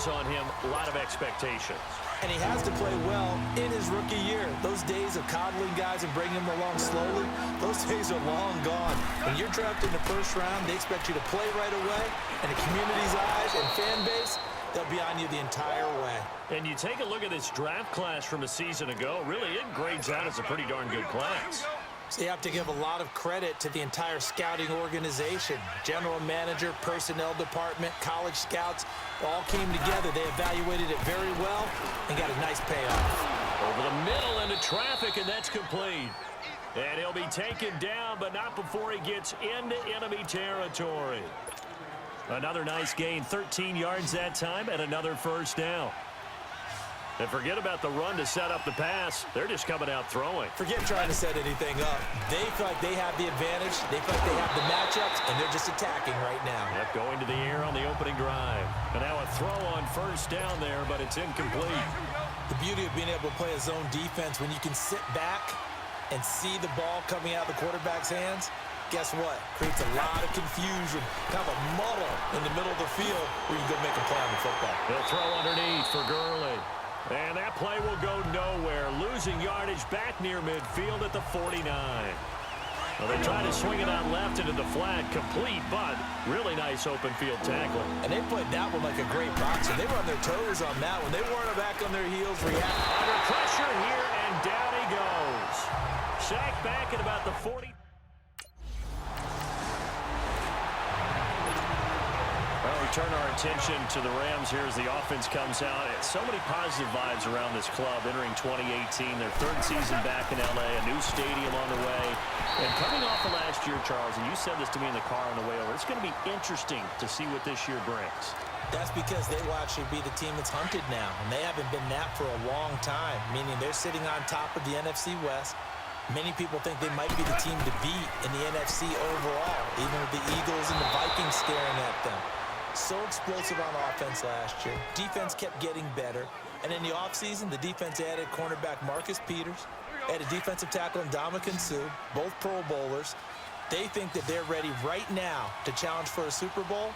on him, a lot of expectations. And he has to play well in his rookie year. Those days of coddling guys and bringing them along slowly, those days are long gone. When you're drafted in the first round, they expect you to play right away. And the community's eyes and fan base, they'll be on you the entire way. And you take a look at this draft class from a season ago, really it grades out as a pretty darn good class. So you have to give a lot of credit to the entire scouting organization. General manager, personnel department, college scouts, all came together. They evaluated it very well and got a nice payoff. Over the middle into traffic, and that's complete. And he'll be taken down, but not before he gets into enemy territory. Another nice gain, 13 yards that time, and another first down. And forget about the run to set up the pass. They're just coming out throwing. Forget trying to set anything up. They feel like they have the advantage. They feel like they have the matchups, and they're just attacking right now. Yep, going to the air on the opening drive. And now a throw on first down there, but it's incomplete. The beauty of being able to play a zone defense when you can sit back and see the ball coming out of the quarterback's hands, guess what? Creates a lot of confusion, kind of a muddle in the middle of the field where you go make a play on the football. They'll throw underneath for Gurley. And that play will go nowhere. Losing yardage back near midfield at the 49. Well, they try to swing it out left into the flat. Complete, but really nice open field tackle. And they played that one like a great boxer. They were on their toes on that one. They weren't back on their heels. React. Under pressure here, and down he goes. Sacked back at about the 40. Well, we turn our attention to the Rams here as the offense comes out. So many positive vibes around this club entering 2018. Their third season back in L.A., a new stadium on the way. And coming off of last year, Charles, and you said this to me in the car on the way over, it's going to be interesting to see what this year brings. That's because they will actually be the team that's hunted now. And they haven't been that for a long time, meaning they're sitting on top of the NFC West. Many people think they might be the team to beat in the NFC overall, even with the Eagles and the Vikings staring at them. So explosive on offense last year. Defense kept getting better. And in the offseason, the defense added cornerback Marcus Peters, added defensive tackle Ndamukong Suh, both Pro Bowlers. They think that they're ready right now to challenge for a Super Bowl,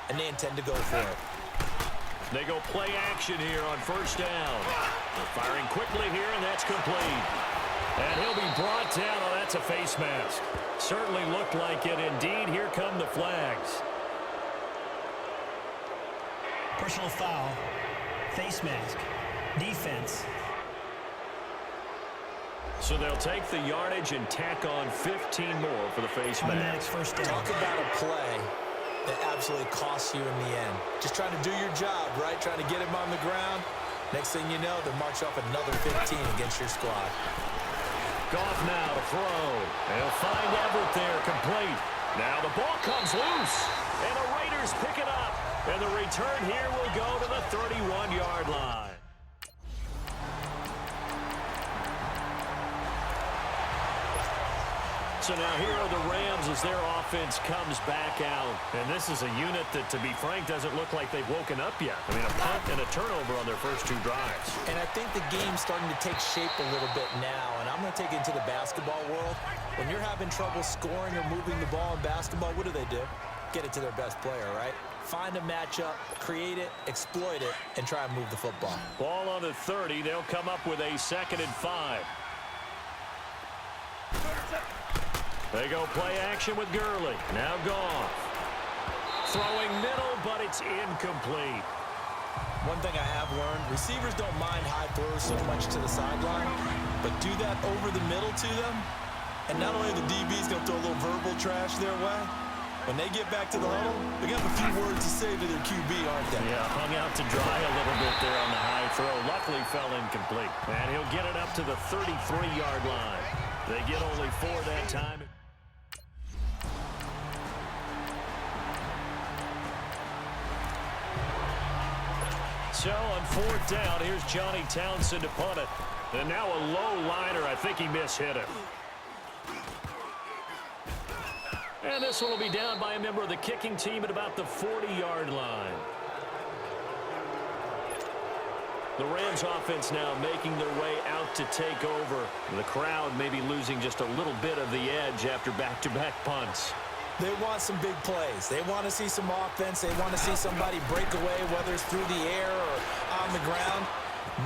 and they intend to go for it. They go play action here on first down. They're firing quickly here, and that's complete. And he'll be brought down. Oh, that's a face mask. Certainly looked like it. Indeed, here come the flags. Personal foul, face mask, defense. So they'll take the yardage and tack on 15 more for the face mask. First down. Talk about a play that absolutely costs you in the end. Just trying to do your job, right? Trying to get him on the ground. Next thing you know, they're marching off another 15 against your squad. Goff now to throw. They'll find Everett there, complete. Now the ball comes loose, and the Raiders pick it up. And the return here will go to the 31-yard line. So now here are the Rams as their offense comes back out. And this is a unit that, to be frank, doesn't look like they've woken up yet. I mean, a punt and a turnover on their first two drives. And I think the game's starting to take shape a little bit now. And I'm going to take it into the basketball world. When you're having trouble scoring or moving the ball in basketball, what do? Get it to their best player, right? Find a matchup, create it, exploit it, and try and move the football. Ball on the 30. They'll come up with a 2nd and 5. They go play action with Gurley. Now Goff. Throwing middle, but it's incomplete. One thing I have learned, receivers don't mind high throws so much to the sideline, but do that over the middle to them, and not only are the DBs going to throw a little verbal trash their way, when they get back to the huddle, they got a few words to say to their QB, aren't they? Yeah, hung out to dry a little bit there on the high throw. Luckily fell incomplete. And he'll get it up to the 33-yard line. They get only 4 that time. So on 4th down, here's Johnny Townsend to punt it. And now a low liner. I think he mishit it. And this one will be down by a member of the kicking team at about the 40-yard line. The Rams offense now making their way out to take over. The crowd maybe losing just a little bit of the edge after back-to-back punts. They want some big plays. They want to see some offense. They want to see somebody break away, whether it's through the air or on the ground.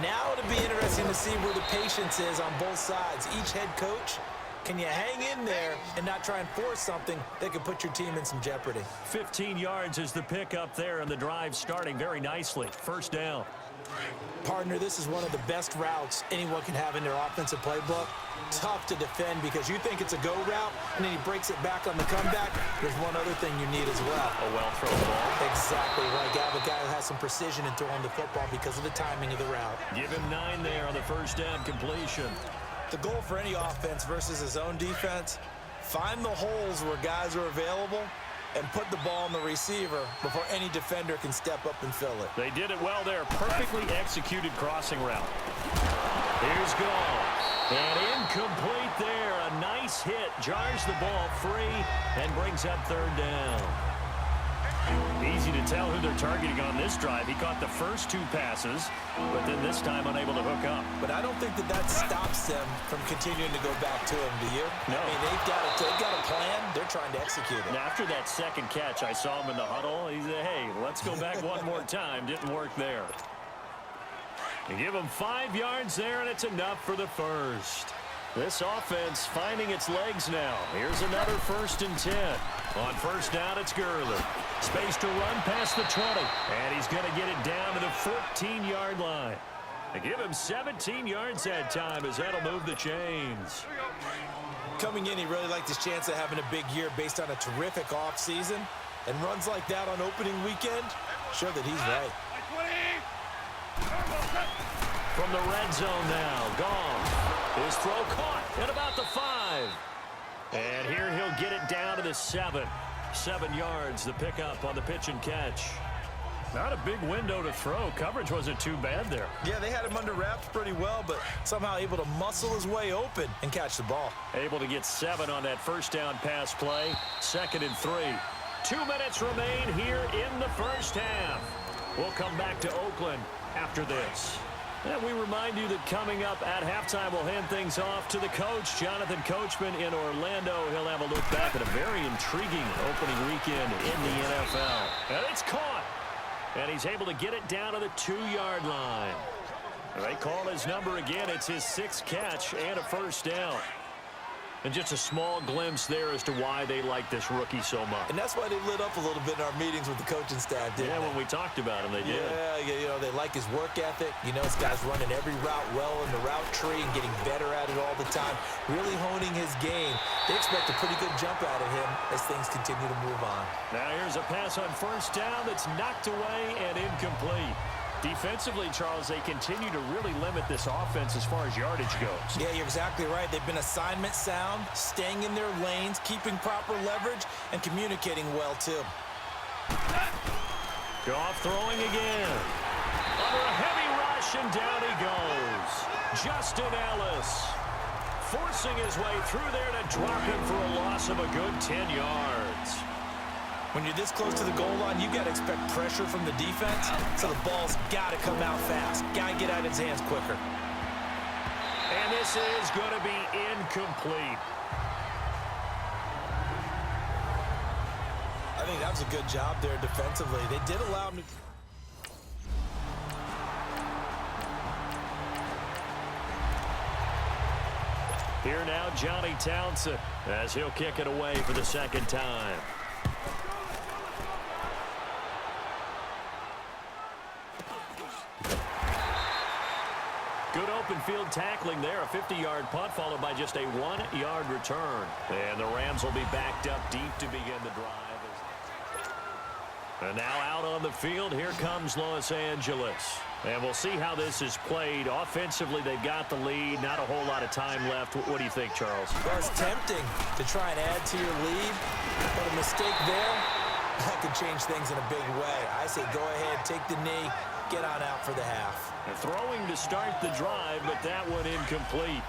Now it'll be interesting to see where the patience is on both sides. Each head coach, can you hang in there and not try and force something that could put your team in some jeopardy? 15 yards is the pickup there, and the drive starting very nicely. First down. Partner, this is one of the best routes anyone can have in their offensive playbook. Tough to defend because you think it's a go route, and then he breaks it back on the comeback. There's one other thing you need as well. A well-thrown ball. Exactly right. You have a guy who has some precision in throwing the football because of the timing of the route. Give him 9 there on the first down completion. The goal for any offense versus his own defense, find the holes where guys are available and put the ball on the receiver before any defender can step up and fill it. They did it well there. Perfectly executed crossing route. Here's Gall. And incomplete there. A nice hit. Jars the ball free and brings up third down. Easy to tell who they're targeting on this drive. He caught the first 2 passes, but then this time unable to hook up. But I don't think that stops them from continuing to go back to him, do you? No. I mean, they've got a plan. They're trying to execute it. Now, after that second catch, I saw him in the huddle. He said, hey, let's go back one more time. Didn't work there. You give him 5 yards there, and it's enough for the first. This offense finding its legs now. Here's another 1st and 10. On first down, it's Gurley. Space to run past the 20. And he's going to get it down to the 14-yard line. They give him 17 yards that time as that'll move the chains. Coming in, he really liked his chance of having a big year based on a terrific offseason. And runs like that on opening weekend show that he's right. From the red zone now, Gall. His throw caught at about the 5. And here he'll get it down to the 7. 7 yards, the pickup on the pitch and catch. Not a big window to throw. Coverage wasn't too bad there. Yeah, they had him under wraps pretty well, but somehow able to muscle his way open and catch the ball. Able to get 7 on that first down pass play. 2nd and 3. 2 minutes remain here in the first half. We'll come back to Oakland after this. And we remind you that coming up at halftime, we'll hand things off to the coach, Jonathan Coachman in Orlando. He'll have a look back at a very intriguing opening weekend in the NFL. And it's caught. And he's able to get it down to the 2-yard line. They call his number again. It's his 6th catch and a first down. And just a small glimpse there as to why they like this rookie so much. And that's why they lit up a little bit in our meetings with the coaching staff, didn't they? Yeah, when we talked about him, they did. Yeah, you know, they like his work ethic. You know, this guy's running every route well in the route tree and getting better at it all the time, really honing his game. They expect a pretty good jump out of him as things continue to move on. Now here's a pass on first down that's knocked away and incomplete. Defensively, Charles, they continue to really limit this offense as far as yardage goes. Yeah, you're exactly right. They've been assignment sound, staying in their lanes, keeping proper leverage, and communicating well, too. Goff throwing again. Under a heavy rush, and down he goes. Justin Ellis forcing his way through there to drop him for a loss of a good 10 yards. When you're this close to the goal line, you got to expect pressure from the defense, so the ball's got to come out fast. Got to get out of his hands quicker. And this is going to be incomplete. I think that was a good job there defensively. They did allow him to... Here now, Johnny Townsend, as he'll kick it away for the 2nd time. Good open field tackling there. A 50-yard punt followed by just a 1-yard return. And the Rams will be backed up deep to begin the drive. And now out on the field, here comes Los Angeles. And we'll see how this is played. Offensively, they've got the lead. Not a whole lot of time left. What do you think, Charles? Well, it's tempting to try and add to your lead, but a mistake there, that could change things in a big way. I say go ahead, take the knee, get on out for the half. And throwing to start the drive, but that one incomplete.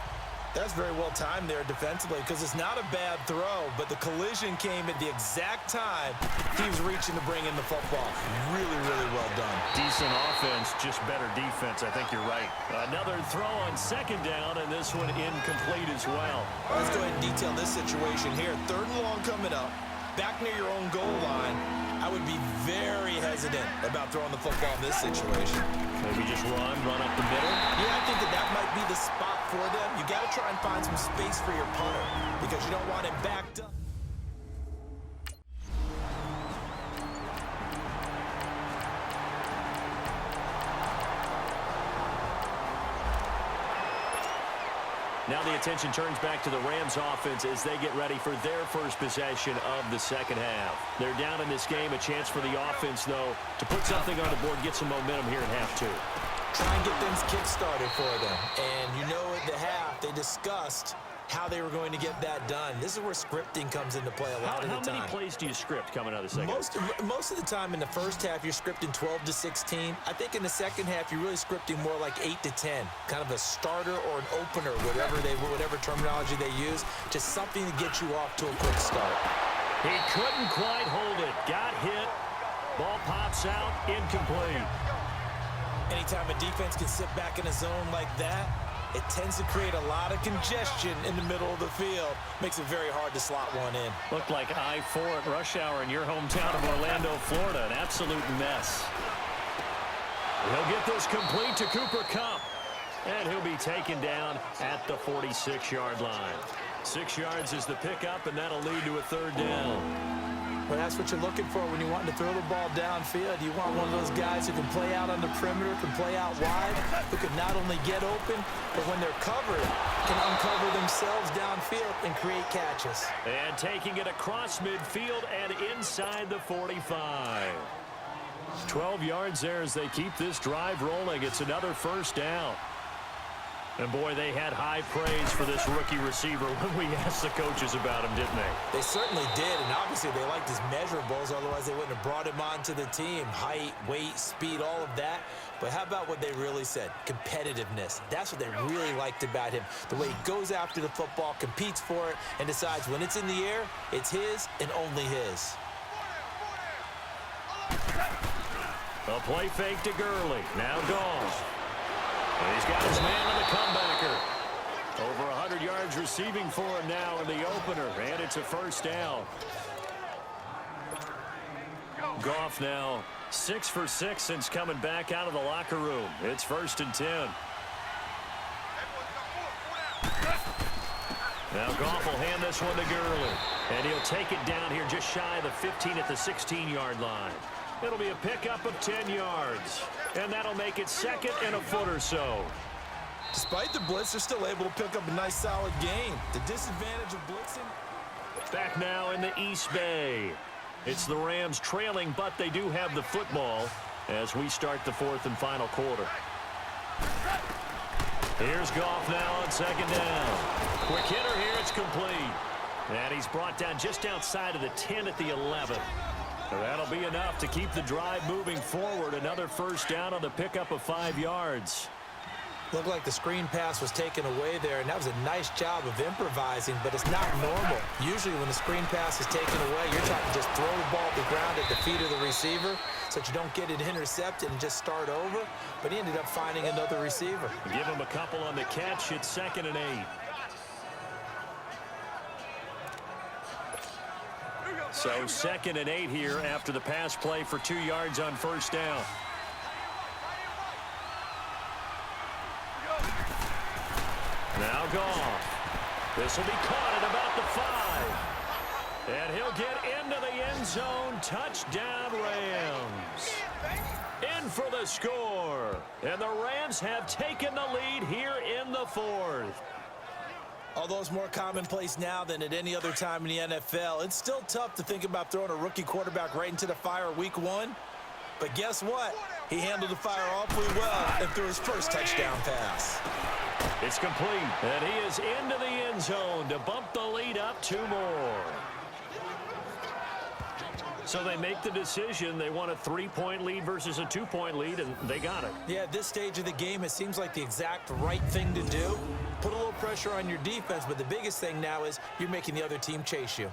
That's very well timed there defensively because it's not a bad throw, but the collision came at the exact time he was reaching to bring in the football. Really, really well done. Decent offense, just better defense. I think you're right. Another throw on 2nd down, and this one incomplete as well. Let's go ahead and detail this situation here. 3rd and long coming up. back near your own goal line, I would be very hesitant about throwing the football in this situation. Maybe just run up the middle. Yeah, I think that might be the spot for them. You got to try and find some space for your punter because you don't want him backed up. Now the attention turns back to the Rams offense as they get ready for their first possession of the second half. They're down in this game. A chance for the offense, though, to put something on the board, get some momentum here in half two. Try and get things kick-started for them. And you know at the half, they discussed how they were going to get that done. This is where scripting comes into play a lot of the time. How many plays do you script coming out of the second half? Most of the time in the first half, you're scripting 12 to 16. I think in the second half, you're really scripting more like 8 to 10. Kind of a starter or an opener, whatever terminology they use. Just something to get you off to a quick start. He couldn't quite hold it. Got hit. Ball pops out. Incomplete. Anytime a defense can sit back in a zone like that, it tends to create a lot of congestion in the middle of the field. Makes it very hard to slot one in. Looked like I-4 at rush hour in your hometown of Orlando, Florida. An absolute mess. He'll get this complete to Cooper Kupp. And he'll be taken down at the 46-yard line. 6 yards is the pickup, and that'll lead to a third down. Well, that's what you're looking for when you want to throw the ball downfield. You want one of those guys who can play out on the perimeter, can play out wide, who can not only get open, but when they're covered, can uncover themselves downfield and create catches. And taking it across midfield and inside the 45. 12 yards there as they keep this drive rolling. It's another first down. And, boy, they had high praise for this rookie receiver when we asked the coaches about him, didn't they? They certainly did, and obviously they liked his measurables. Otherwise, they wouldn't have brought him onto the team. Height, weight, speed, all of that. But how about what they really said? Competitiveness. That's what they really liked about him. The way he goes after the football, competes for it, and decides when it's in the air, it's his and only his. A play fake to Gurley. Now gone. And he's got his man on the comebacker. Over 100 yards receiving for him now in the opener, and it's a first down. Goff now 6 for 6 since coming back out of the locker room. It's 1st and 10. Now Goff will hand this one to Gurley, and he'll take it down here just shy of the 15 at the 16-yard line. It'll be a pickup of 10 yards, and that'll make it 2nd and a foot or so. Despite the blitz, they're still able to pick up a nice, solid gain. The disadvantage of blitzing. Back now in the East Bay. It's the Rams trailing, but they do have the football as we start the 4th and final quarter. Here's Goff now on 2nd down. Quick hitter here, it's complete. And he's brought down just outside of the 10 at the 11. That'll be enough to keep the drive moving forward. Another first down on the pickup of 5 yards. Looked like the screen pass was taken away there, and that was a nice job of improvising, but it's not normal. Usually when the screen pass is taken away, you're trying to just throw the ball to the ground at the feet of the receiver so that you don't get it intercepted and just start over, but he ended up finding another receiver. Give him a couple on the catch. It's 2nd and 8. So 2nd and 8 here after the pass play for 2 yards on first down. Now Goff. This will be caught at about the 5. And he'll get into the end zone. Touchdown, Rams. In for the score. And the Rams have taken the lead here in the 4th. Although it's more commonplace now than at any other time in the NFL, it's still tough to think about throwing a rookie quarterback right into the fire week 1. But guess what? He handled the fire awfully well and threw his first touchdown pass. It's complete, and he is into the end zone to bump the lead up 2 more. So they make the decision. They want a 3-point lead versus a 2-point lead, and they got it. Yeah, at this stage of the game, it seems like the exact right thing to do. Put a little pressure on your defense, but the biggest thing now is you're making the other team chase you.